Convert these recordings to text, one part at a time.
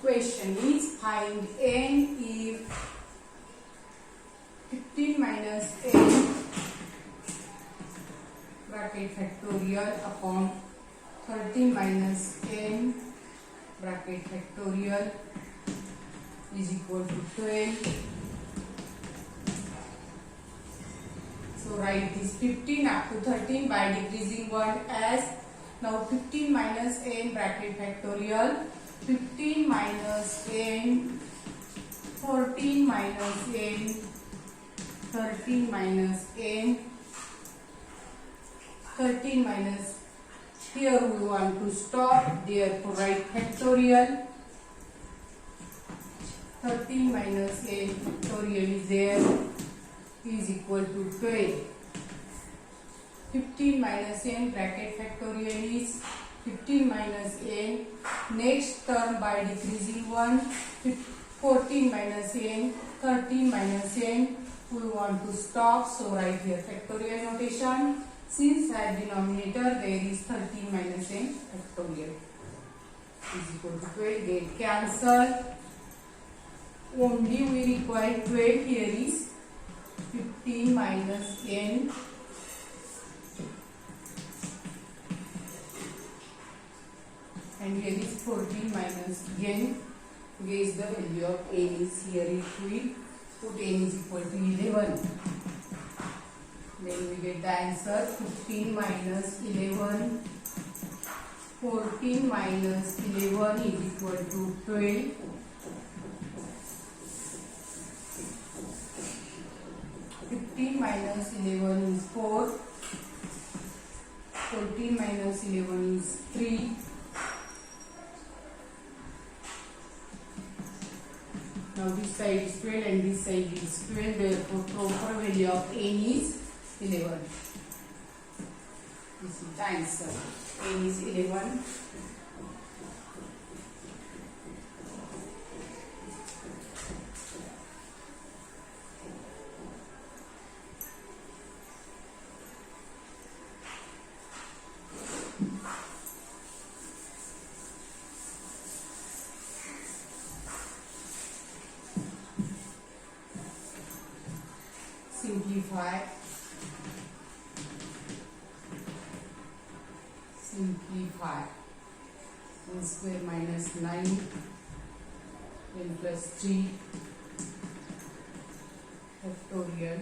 Question is find n if 15 minus n bracket factorial upon 13 minus n bracket factorial is equal to 12. So write this 15 up to 13 by decreasing 1 as now 15 minus n bracket factorial, 15 minus n, 14 minus n, 13 minus n, 13 minus, here we want to stop, therefore write factorial, 13 minus n factorial is there, is equal to 12. 15 minus n bracket factorial is 15 minus n, next term by decreasing 1, 14 minus n, 13 minus n, we want to stop, so write here factorial notation. Since at denominator there is 13 minus n factorial is equal to 12, get cancel. Only we require 12, here is 15 minus n and here is 14 minus n. Guess the value of n is here, if we put n is equal to 11, then we get the answer 15 minus 11, 14 minus 11 is equal to 12. 15 minus 11 is 4, 14 minus 11 is 3, now this side is 12 and this side is 12, therefore proper value of n is 11. This is the answer, n is 11. Simplify. N square minus 9 n plus 3 factorial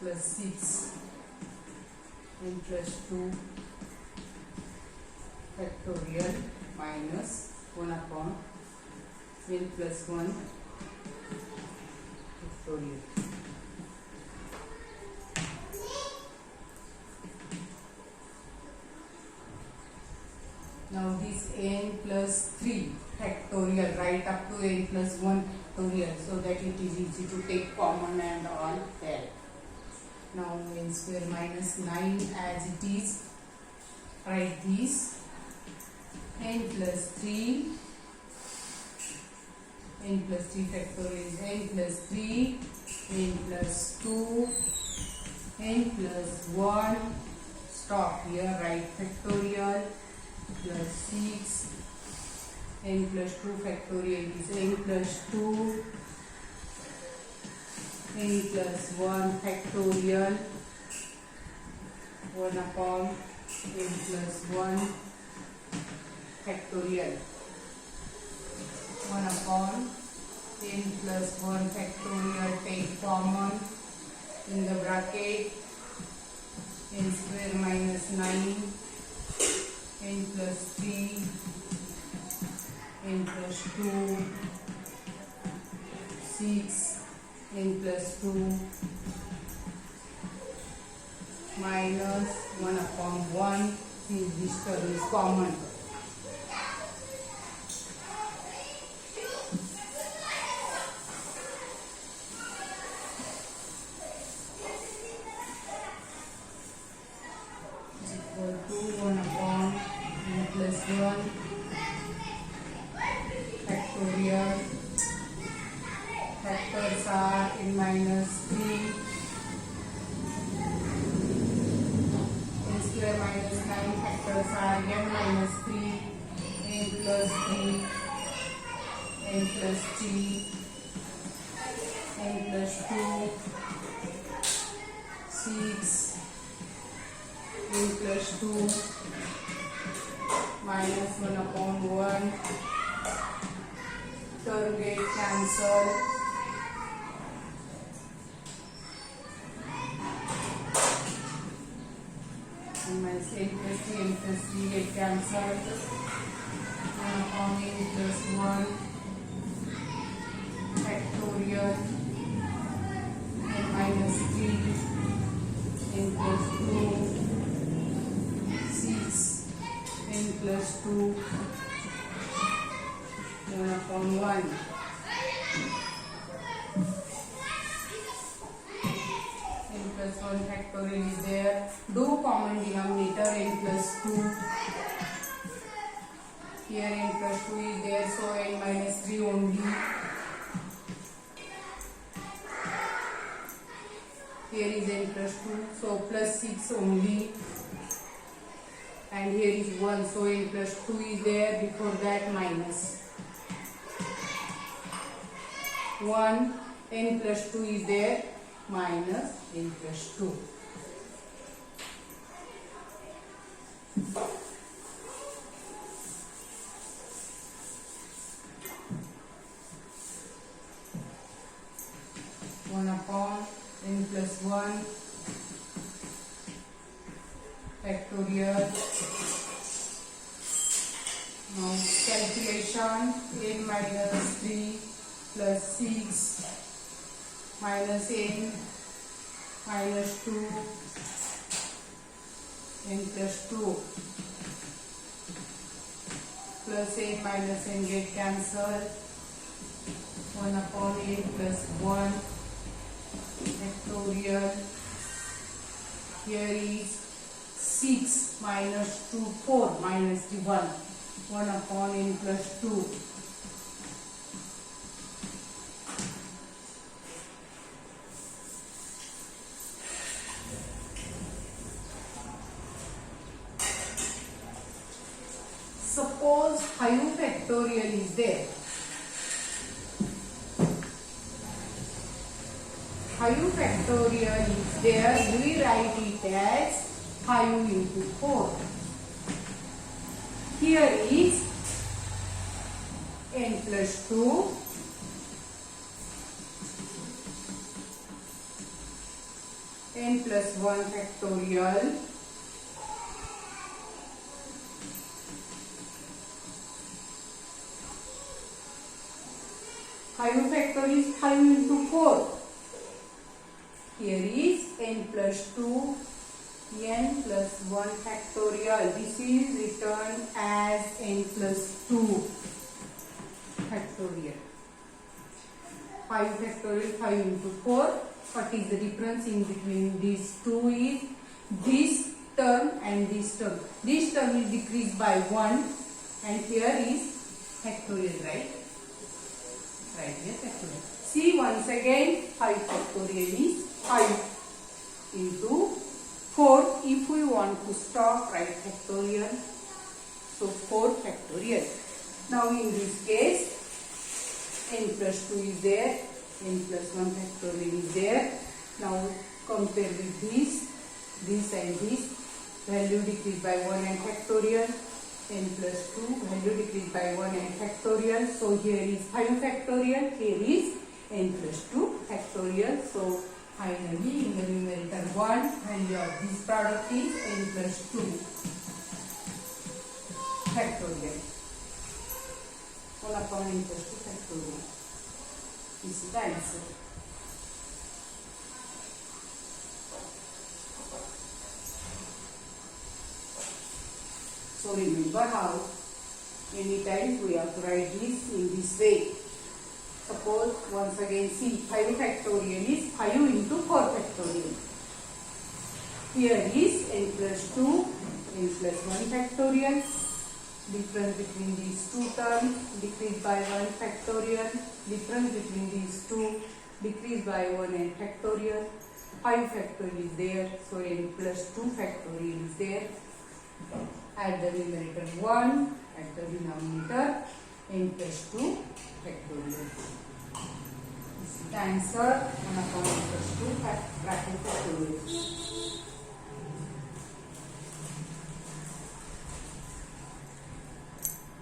plus 6 n plus 2 factorial minus 1 upon n plus 1 factorial. Now this n plus 3 factorial, right up to n plus 1 factorial, so that it is easy to take common and all there. Now n square minus 9 as it is, write this n plus 3, n plus 3 factorial is n plus 3, n plus 2, n plus 1, stop here, write factorial, plus 6, n plus 2 factorial is n plus 2, n plus 1 factorial, 1 upon n plus 1 factorial, 1 upon n plus 1 factorial, take common in the bracket, n square minus 9, n plus 3, n plus 2, 6, n plus 2, minus 1 upon 1, since this term is common. Is equal to 1 upon n plus 1 factorial. Factors are n minus 3, n square minus 9 factors are n minus 3, n plus 3, n plus 3, n plus 2, 6, n plus 2, minus 1 upon 1, term get cancelled, and minus n plus 3 get cancelled, 1 upon n plus 1, factorial, n minus 3, n plus 2, 6, n plus 2, 1 upon 1. N plus 1 factorial is there. Do common denominator n plus 2. Here n plus 2 is there, so n minus 3 only. Here is n plus 2, so plus 6 only. And here is 1, so n plus 2 is there, before that minus 1, n plus 2 is there, minus n plus 2. One upon n plus 1 factorial. Now calculation, n minus 3 plus 6 minus n minus 2 n plus 2 plus n minus n get cancelled, 1 upon n plus 1 factorial. Here is 6 minus 2, 4 minus the 1, 1 upon n plus 2. Suppose 5 factorial is there. 5 factorial is there, we write it as 5 into 4. Here is n plus 2, n plus 1 factorial, five factorial is 5 into 4. Here is n plus 2, n plus 1 factorial. This is written as n plus 2 factorial. 5 factorial, 5 into 4. What is the difference in between these two is this term and this term. This term is decreased by 1 and here is factorial, right? Right here factorial. See once again, 5 factorial is 5 into 4. If we want to stop, write factorial. So 4 factorial. Now in this case, n plus 2 is there, n plus 1 factorial is there. Now compare with this and this. Value decreased by 1 and factorial. N plus 2, value decreased by 1 and factorial. So here is 5 factorial, here is n plus 2 factorial. So finally in the numerator 1, value of this product is n plus 2 factorial. 1 upon n plus 2 factorial. This is the answer. So remember how many times we have to write this in this way. Suppose once again see 5 factorial is 5 into 4 factorial. Here is n plus 2, n plus 1 factorial. Difference between these two terms decreased by 1 factorial. Difference between these two decreased by 1 and factorial. 5 factorial is there, so n plus 2 factorial is there. At the numerator 1, at the denominator n plus 2 factorial. This is the answer 1 upon n plus 2 bracket factorial.